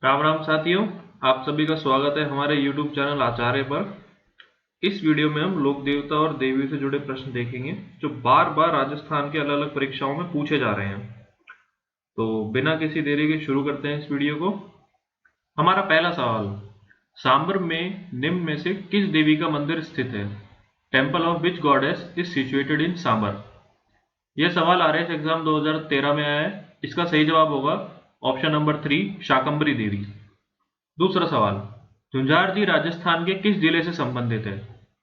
राम राम साथियों, आप सभी का स्वागत है हमारे YouTube चैनल आचार्य पर। इस वीडियो में हम लोक देवता और देवी से जुड़े प्रश्न देखेंगे जो बार बार राजस्थान के अलग अलग परीक्षाओं में पूछे जा रहे हैं। तो बिना किसी देरी के शुरू करते हैं इस वीडियो को। हमारा पहला सवाल, सांबर में निम्न में से किस देवी का मंदिर स्थित है? Temple of which goddess is situated in Sambhar? यह सवाल RS एग्जाम 2013 में आया है। इसका सही जवाब होगा ऑप्शन नंबर 3, शाकंभरी देवी। दूसरा सवाल, झुंझारजी राजस्थान के किस जिले से संबंधित है?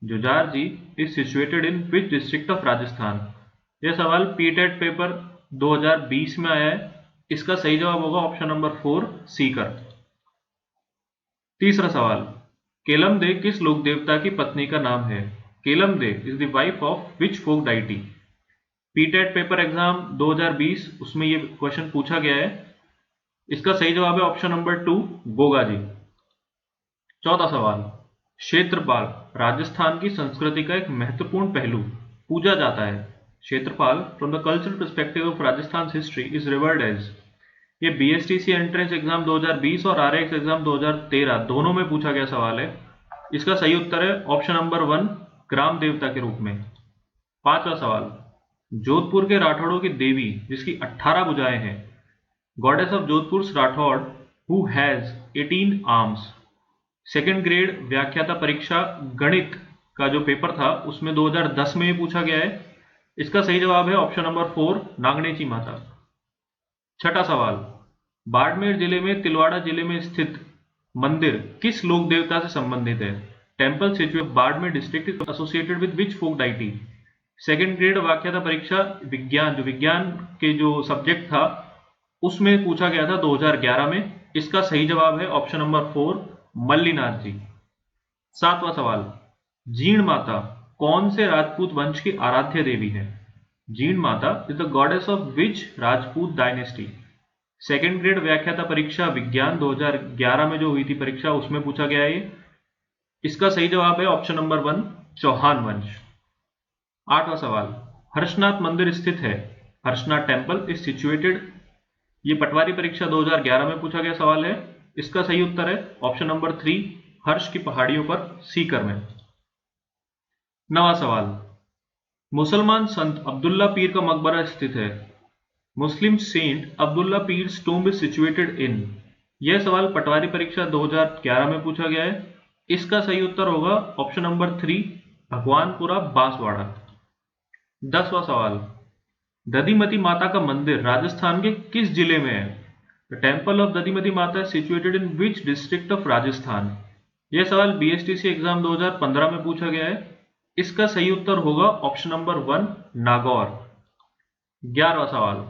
Jhunjharji is situated in which district of Rajasthan? यह सवाल पीटेट पेपर 2020 में आया है। इसका सही जवाब होगा ऑप्शन नंबर 4, सीकर। तीसरा सवाल, केलमदे किस लोक देवता की पत्नी का नाम है? Kelamde is the wife of which folk deity? PTET paper exam 2020 उसमें ये क्वेश्चन पूछा गया है। इसका सही जवाब है ऑप्शन नंबर 2, गोगा जी। चौथा सवाल, क्षेत्रपाल राजस्थान की संस्कृति का एक महत्वपूर्ण पहलू पूजा जाता है। Kshetrapal from the cultural perspective of Rajasthan history is revered as. ये BSTC एंट्रेंस एग्जाम 2020 और RX एग्जाम 2013 दोनों में पूछा गया सवाल है। इसका सही उत्तर है ऑप्शन नंबर 1, ग्राम देवता के रूप में। पांचवा सवाल, जोधपुर के राठौड़ों की देवी जिसकी 18 भुजाएं हैं, goddess of Jodhpur Rathore who has 18 arms. Second grade व्याख्याता परीक्षा गणित का जो पेपर था उसमें 2010 में ये पूछा गया है। इसका सही जवाब है ऑप्शन नंबर 4, नागणेची माता। छठा सवाल, बाड़मेर जिले में तिलवाड़ा जिले में स्थित मंदिर किस लोक देवता से संबंधित है? Temple situated Barmer district is associated with which folk deity? Second grade व्याख्याता परीक्षा विज्ञान, जो विज्ञान के जो सब्जेक्ट था उसमें पूछा गया था 2011 में। इसका सही जवाब है ऑप्शन नंबर 4, मल्लीनाथ जी। सातवां सवाल, जीण माता कौन से राजपूत वंश की आराध्य देवी है? Jeen Mata is the goddess of which Rajput dynasty? Second grade व्याख्याता परीक्षा विज्ञान 2011 में जो हुई थी परीक्षा उसमें पूछा गया है। इसका सही जवाब है ऑप्शन नंबर 1, चौहान वंश। आठवां सवाल, हर्षनाथ मंदिर स्थित है। हर्षनाथ टेम्पल इज सिचुएटेड, ये पटवारी परीक्षा 2011 में पूछा गया सवाल है। इसका सही उत्तर है ऑप्शन नंबर 3, हर्ष की पहाड़ियों पर, सीकर में। नवा सवाल, मुसलमान संत अब्दुल्ला पीर का मकबरा स्थित है। मुस्लिम Saint Abdullah Pir tomb is situated इन। यह सवाल पटवारी परीक्षा 2011 में पूछा गया है। इसका सही उत्तर होगा ऑप्शन नंबर 3, भगवानपुरा बांसवाड़ा। 10वां सवाल, दधिमती माता का मंदिर राजस्थान के किस जिले में है? द टेम्पल ऑफ दधिमती माता is situated in which district of Rajasthan? यह सवाल BSTC एग्जाम 2015 में पूछा गया है। इसका सही उत्तर होगा ऑप्शन नंबर 1, नागौर। 11वां सवाल,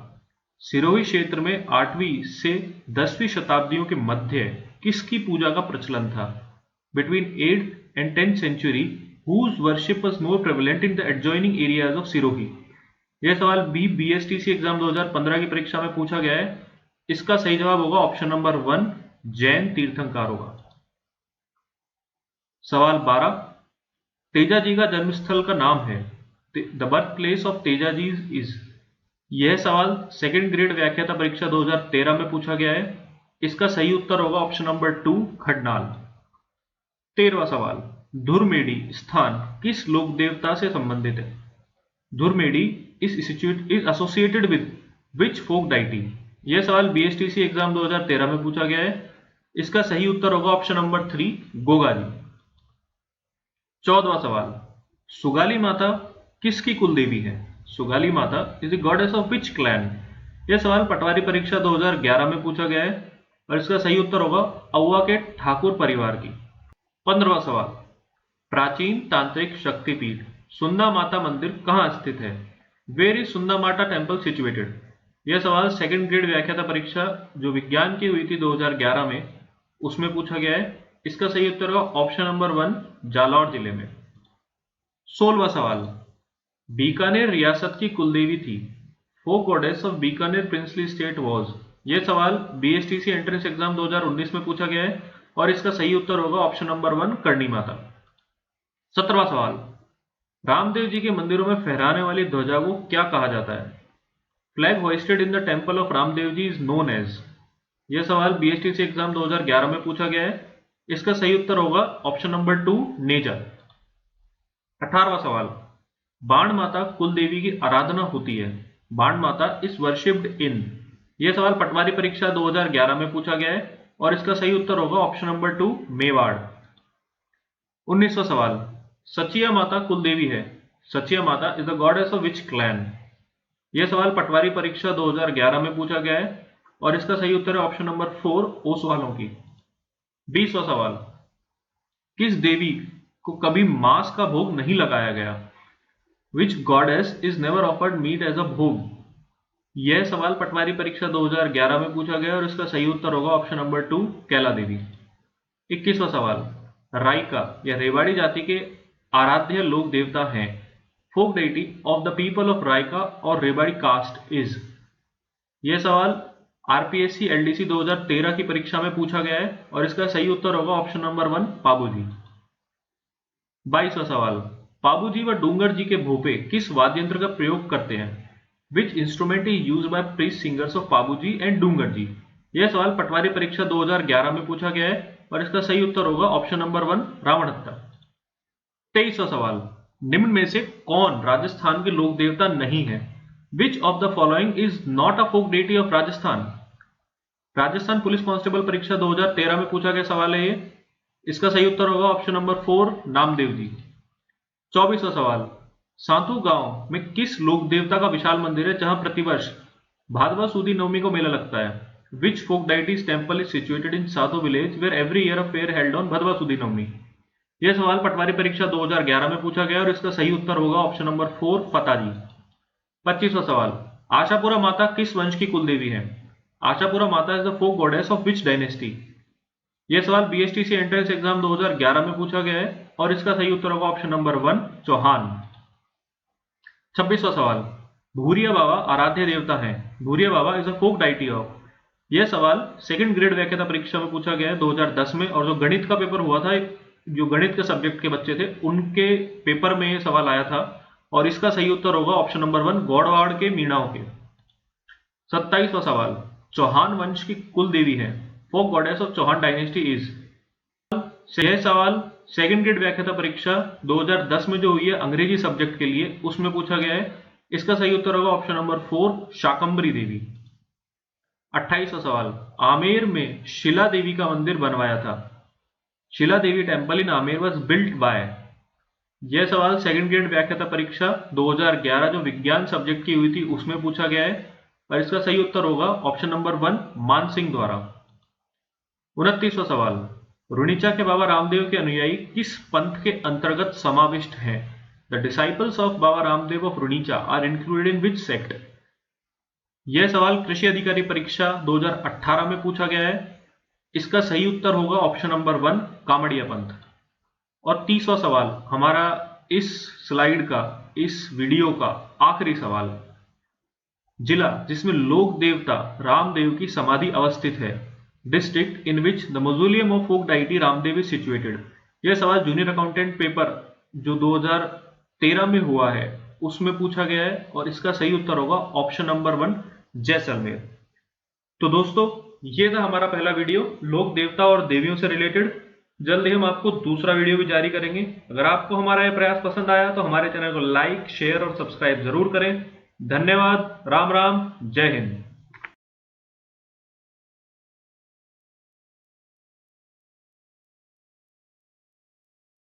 सिरोही क्षेत्र में 8वीं से 10वीं शताब्दियों के मध्य किसकी पूजा का प्रचलन था? Between 8th and 10th century whose worship was more prevalent in the adjoining areas of Sirohi? यह सवाल भी BSTC एग्जाम 2015 की परीक्षा में पूछा गया है। इसका सही जवाब होगा ऑप्शन नंबर 1, जैन तीर्थंकरों का। सवाल 12, तेजाजी का जन्मस्थल का नाम है। The birth place of Tejaji is. यह सवाल सेकेंड ग्रेड व्याख्याता परीक्षा 2013 में पूछा गया है। इसका सही उत्तर होगा ऑप्शन नंबर 2, खडनाल। 13वां सवाल, धुरमेडी स्थान किस लोक देवता से संबंधित है? Dhurmedi is associated with which folk deity? यह सवाल BSTC एग्जाम 2013 में पूछा गया है। इसका सही उत्तर होगा ऑप्शन नंबर 3, गोगा जी। 14वां सवाल, सुगाली माता किसकी कुल देवी है? सुगाली माता is the goddess of which clan? यह सवाल पटवारी परीक्षा 2011 में पूछा गया है और इसका सही उत्तर होगा औवा के ठाकुर परिवार की। 15वां सवाल, प्राचीन तांत्रिक शक्तिपीठ सुंदा माता मंदिर कहाँ स्थित है? वेयर इज सुंदा माता टेम्पल सिचुएटेड? यह सवाल सेकेंड ग्रेड व्याख्याता परीक्षा जो विज्ञान की हुई थी 2011 में उसमें पूछा गया है। इसका सही उत्तर होगा ऑप्शन नंबर 1, जालौर जिले में। 16वां सवाल, बीकानेर रियासत की कुलदेवी थी। Folk goddess of Bikaner princely state was. यह सवाल BSTC एंट्रेंस एग्जाम 2019 में पूछा गया है और इसका सही उत्तर होगा ऑप्शन नंबर 1, करणी माता। 17वां सवाल, रामदेव जी के मंदिरों में फहराने वाली ध्वजा को क्या कहा जाता है? Flag hoisted in the temple of Ramdev ji is known as. यह सवाल बीएसटीसी एग्जाम 2011 में पूछा गया है। इसका सही उत्तर होगा ऑप्शन नंबर 2 नेजा। 18वां सवाल, बाण माता कुल देवी की आराधना होती है। बाण माता इज वर्शिप्ड इन। यह सवाल पटवारी परीक्षा 2011 में पूछा गया है और इसका सही उत्तर होगा ऑप्शन नंबर 2 मेवाड़। 19वां सवाल, सचिया माता कुल देवी है। सचिया माता is the goddess of which clan. यह सवाल पटवारी परीक्षा 2011 में पूछा गया है और इसका सही उत्तर है ऑप्शन नंबर 4 ओसवालों की। 20वां सवाल, किस देवी को कभी मांस का भोग नहीं लगाया गया? Which goddess is never offered meat as a bhog. यह सवाल पटवारी परीक्षा 2011 में पूछा गया और इसका सही उत्तर होगा ऑप्शन नंबर 2 कैला देवी। 21वां सवाल, राइका या रेवाड़ी जाति के आराध्य लोक देवता हैं। Folk deity of the people of Raika और रेवाड़ी कास्ट इज। यह सवाल आरपीएससी एलडीसी 2013 की परीक्षा में पूछा गया है और इसका सही उत्तर होगा ऑप्शन नंबर 1 पाबूजी। 22वां सवाल, पाबूजी व डूंगर जी के भोपे किस वाद्य यंत्र का प्रयोग करते हैं? Which instrument is used by priest singers of Pabuji and Dungar ji. यह सवाल पटवारी परीक्षा 2011 में पूछा गया है और इसका सही उत्तर होगा ऑप्शन नंबर 1 रावणहत्ता। 23वां सवाल, निम्न में से कौन राजस्थान के लोक देवता नहीं है? Which of the following is not a folk deity of Rajasthan. Rajasthan police constable परीक्षा 2013 में पूछा गया सवाल है ये। इसका सही उत्तर होगा ऑप्शन नंबर 4 नामदेव जी। 24वां सवाल, सांतू गांव में किस लोक देवता का विशाल मंदिर है जहां प्रतिवर्ष भादवा सुदी नवमी को मेला लगता है? Which folk deities temple is situated in Sadhu village where every year a fair held on Bhadwa Sudi Navami. यह सवाल पटवारी परीक्षा 2011 में पूछा गया और इसका सही उत्तर होगा ऑप्शन नंबर 4 फताजी। 25वां सवाल, आशापुरा माता किस वंश की कुलदेवी है? Ashapura Mata is the folk goddess of which dynasty. यह सवाल बीएसटीसी एंट्रेंस एग्जाम 2011 में पूछा गया है और इसका सही उत्तर होगा ऑप्शन नंबर 1 चौहान। 26वां सवाल, भूरिया बाबा आराध्य देवता हैं। Bhuriya Baba is a folk deity of. यह सवाल सेकंड ग्रेड व्याख्याता परीक्षा में पूछा गया है 2010 में और जो गणित का पेपर हुआ था, जो गणित के सब्जेक्ट के बच्चे थे उनके पेपर में यह सवाल आया था और इसका सही उत्तर होगा ऑप्शन नंबर 1 गौड़वाड़ के मीणाओं के। 27वां सवाल, चौहान वंश की कुल देवी है। Folk goddess of Chauhan dynasty is. यह सवाल सेकंड ग्रेड व्याख्याता परीक्षा 2010 में जो हुई है अंग्रेजी सब्जेक्ट के लिए उसमें पूछा गया है। इसका सही उत्तर होगा ऑप्शन नंबर 4 शाकंबरी देवी। 28वां सवाल, आमेर में शिला देवी का मंदिर बनवाया था। Shila Devi temple in Amer was built by. यह सवाल सेकंड ग्रेड व्याख्याता परीक्षा 2011 जो विज्ञान सब्जेक्ट की हुई थी उसमें पूछा गया है और इसका सही उत्तर होगा ऑप्शन नंबर 1 मान सिंह द्वारा। 29वां सवाल, रुणीचा के बाबा रामदेव के अनुयायी किस पंथ के अंतर्गत समाविष्ट हैं? The disciples of Baba Ramdev of Runicha are included in which sect. यह सवाल कृषि अधिकारी परीक्षा 2018 में पूछा गया है। इसका सही उत्तर होगा ऑप्शन नंबर 1 कामड़िया पंथ। और 30वां सवाल हमारा इस स्लाइड का, इस वीडियो का आखिरी सवाल, जिला जिसमें लोक देवता रामदेव की समाधि अवस्थित है। District in which the mausoleum of folk deity Ramdev is situated. यह सवाल जूनियर अकाउंटेंट पेपर जो 2013 में हुआ है उसमें पूछा गया है और इसका सही उत्तर होगा ऑप्शन नंबर 1 जैसलमेर। तो दोस्तों ये था हमारा पहला वीडियो लोक देवता और देवियों से रिलेटेड। जल्द ही हम आपको दूसरा वीडियो भी जारी करेंगे। अगर आपको हमारा यह प्रयास पसंद आया तो हमारे चैनल को लाइक, शेयर और सब्सक्राइब जरूर करें। धन्यवाद। राम राम, जय हिंद।